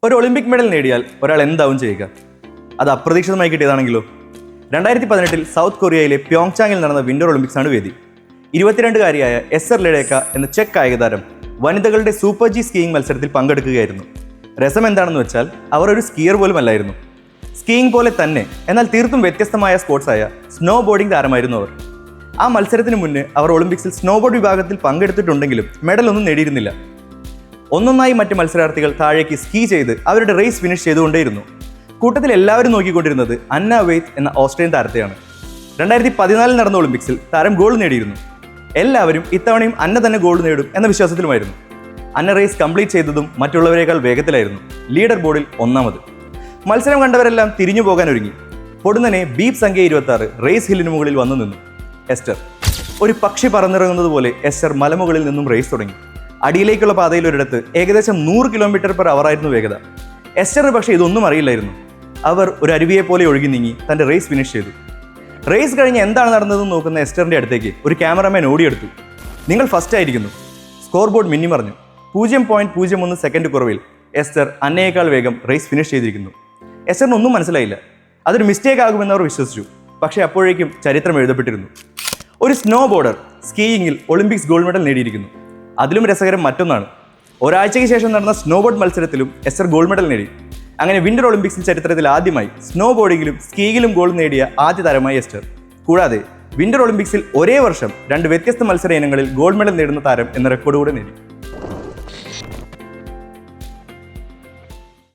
ഒരു Olympic medal നേടിയാൽ ഒരാൾ എന്താവും ചെയ്യുക? അത് അപ്രതീക്ഷിതമായി കിട്ടിയതാണെങ്കിലോ? 2018 സൗത്ത് കൊറിയയിലെ പ്യോങ്ചാങ്ങിൽ നടന്ന വിന്റർ ഒളിമ്പിക്സ് ആണ് വേദി. 22-കാരിയായ എസ്റ്റർ ലെഡേക്ക എന്ന ചെക്ക് കായിക താരം വനിതകളുടെ സൂപ്പർ ജി സ്കീയിങ് മത്സരത്തിൽ പങ്കെടുക്കുകയായിരുന്നു. രസം എന്താണെന്ന് വെച്ചാൽ അവർ ഒരു സ്കീയർ പോലും അല്ലായിരുന്നു. സ്കീയിങ് പോലെ തന്നെ എന്നാൽ തീർത്തും വ്യത്യസ്തമായ സ്പോർട്സായ സ്നോ ബോർഡിംഗ് താരമായിരുന്നു അവർ. ആ മത്സരത്തിന് മുന്നേ അവർ ഒളിമ്പിക്സിൽ സ്നോബോർഡ് വിഭാഗത്തിൽ പങ്കെടുത്തിട്ടുണ്ടെങ്കിലും മെഡലൊന്നും നേടിയിരുന്നില്ല. ഒന്നൊന്നായി മറ്റ് മത്സരാർത്ഥികൾ താഴേക്ക് സ്കീ ചെയ്ത് അവരുടെ റേസ് ഫിനിഷ് ചെയ്തുകൊണ്ടേയിരുന്നു. കൂട്ടത്തിൽ എല്ലാവരും നോക്കിക്കൊണ്ടിരുന്നത് അന്ന വെയ്ത്ത് എന്ന ഓസ്ട്രേലിയൻ താരത്തെയാണ്. 2014 നടന്ന ഒളിമ്പിക്സിൽ താരം ഗോൾഡ് നേടിയിരുന്നു. എല്ലാവരും ഇത്തവണയും അന്ന തന്നെ ഗോൾഡ് നേടും എന്ന വിശ്വാസത്തിലുമായിരുന്നു. അന്ന റേസ് കംപ്ലീറ്റ് ചെയ്തതും മറ്റുള്ളവരേക്കാൾ വേഗത്തിലായിരുന്നു. ലീഡർ ബോർഡിൽ 1ാമത്. മത്സരം കണ്ടവരെല്ലാം തിരിഞ്ഞു പോകാൻ ഒരുങ്ങി. പൊടുന്നനെ ബീപ് സംഖ്യ 26 റേസ് ഹില്ലിന് മുകളിൽ വന്നു നിന്നു. എസ്റ്റർ ഒരു പക്ഷി പറന്നിറങ്ങുന്നത് പോലെ എസ്റ്റർ മലമുകളിൽ നിന്നും റേസ് തുടങ്ങി. അടിയിലേക്കുള്ള പാതയിൽ ഒരിടത്ത് ഏകദേശം 100 km/h ആയിരുന്നു വേഗത. എസ്റ്ററിന് പക്ഷേ ഇതൊന്നും അറിയില്ലായിരുന്നു. അവർ ഒരു അരുവിയെ പോലെ ഒഴുകി നീങ്ങി തൻ്റെ റേസ് ഫിനിഷ് ചെയ്തു. റേസ് കഴിഞ്ഞ് എന്താണ് നടന്നതെന്ന് നോക്കുന്ന എസ്റ്ററിൻ്റെ അടുത്തേക്ക് ഒരു ക്യാമറമാൻ ഓടിയെടുത്തു. നിങ്ങൾ ഫസ്റ്റ് ആയിരിക്കുന്നു. സ്കോർ ബോർഡ് മിന്നി മറിഞ്ഞു. 0.01 സെക്കൻഡ് കുറവിൽ എസ്റ്റർ അന്നയേക്കാൾ വേഗം റേസ് ഫിനിഷ് ചെയ്തിരിക്കുന്നു. എസ്റ്ററിന് ഒന്നും മനസ്സിലായില്ല. അതൊരു മിസ്റ്റേക്ക് ആകുമെന്ന് അവർ വിശ്വസിച്ചു. പക്ഷേ അപ്പോഴേക്കും ചരിത്രം എഴുതപ്പെട്ടിരുന്നു. ഒരു സ്നോ ബോർഡർ സ്കീയിങ്ങിൽ ഒളിമ്പിക്സ് ഗോൾഡ് മെഡൽ നേടിയിരിക്കുന്നു. അതിലും രസകരം മറ്റൊന്നാണ്. ഒരാഴ്ചയ്ക്ക് ശേഷം നടന്ന സ്നോബോർഡ് മത്സരത്തിലും എസ്റ്റർ ഗോൾഡ് മെഡൽ നേടി. അങ്ങനെ വിന്റർ ഒളിമ്പിക്സിൽ ചരിത്രത്തിൽ ആദ്യമായി സ്നോ ബോർഡിങ്ങിലും സ്കീയിങ്ങിലും ഗോൾഡ് നേടിയ ആദ്യ താരമായി എസ്റ്റർ. കൂടാതെ വിന്റർ ഒളിമ്പിക്സിൽ ഒരേ വർഷം 2 വ്യത്യസ്ത മത്സര ഇനങ്ങളിൽ ഗോൾഡ് മെഡൽ നേടുന്ന താരം എന്ന റെക്കോർഡ് കൂടെ നേടി.